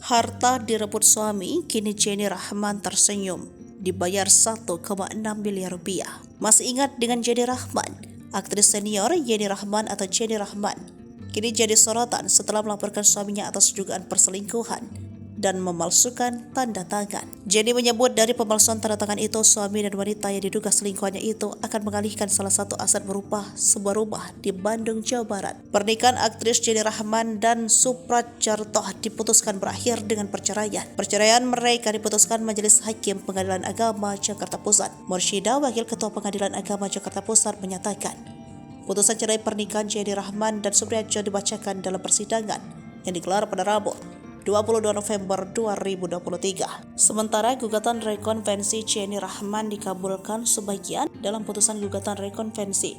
Harta direbut suami, kini Jenny Rahman tersenyum. Dibayar 1,6 miliar rupiah. Masih ingat dengan Jenny Rahman? Aktris senior Jenny Rahman atau Jenny Rahman kini jadi sorotan setelah melaporkan suaminya atas dugaan perselingkuhan dan memalsukan tanda tangan. Jenny menyebut dari pemalsuan tanda tangan itu, suami dan wanita yang diduga selingkuhannya itu akan mengalihkan salah satu aset berupa sebuah rumah di Bandung, Jawa Barat. Pernikahan aktris Jenny Rahman dan Suprajarto diputuskan berakhir dengan perceraian. Perceraian mereka diputuskan Majelis Hakim Pengadilan Agama Jakarta Pusat. Mursyida, Wakil Ketua Pengadilan Agama Jakarta Pusat, menyatakan putusan cerai pernikahan Jenny Rahman dan Supriatjo dibacakan dalam persidangan yang digelar pada Rabu 22 November 2023. Sementara gugatan rekonvensi Jenny Rahman dikabulkan sebagian. Dalam putusan gugatan rekonvensi,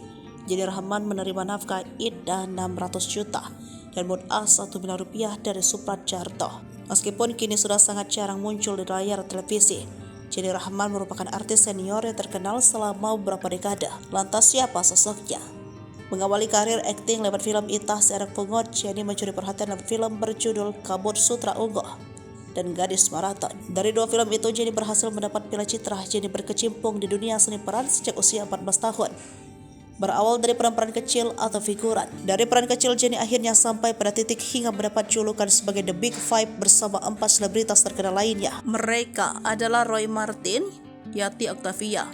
Jenny Rahman menerima nafkah iddah 600 juta dan mut'ah 1 miliar rupiah dari Suprajarto. Meskipun kini sudah sangat jarang muncul di layar televisi, Jenny Rahman merupakan artis senior yang terkenal selama beberapa dekade. Lantas siapa sosoknya? Mengawali karir akting lewat film Itah Seanak Pungut, Jenny mencuri perhatian lewat film berjudul Kabut Sutra Ungguh dan Gadis Maraton. Dari dua film itu, Jenny berhasil mendapat piala citra. Jenny berkecimpung di dunia seni peran sejak usia 14 tahun. Berawal dari peran-peran kecil atau figuran. Dari peran kecil, Jenny akhirnya sampai pada titik hingga mendapat julukan sebagai The Big Five bersama 4 selebritas terkenal lainnya. Mereka adalah Roy Martin, Yati Octavia,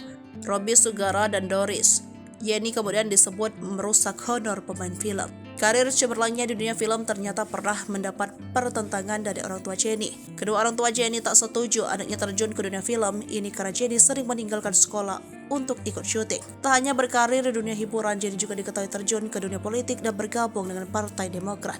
Robby Sugara, dan Doris. Jenny kemudian disebut merusak honor pemain film. Karir cemerlangnya di dunia film ternyata pernah mendapat pertentangan dari orang tua Jenny. Kedua orang tua Jenny tak setuju anaknya terjun ke dunia film ini karena Jenny sering meninggalkan sekolah untuk ikut syuting. Tak hanya berkarir di dunia hiburan, Jenny juga diketahui terjun ke dunia politik dan bergabung dengan Partai Demokrat.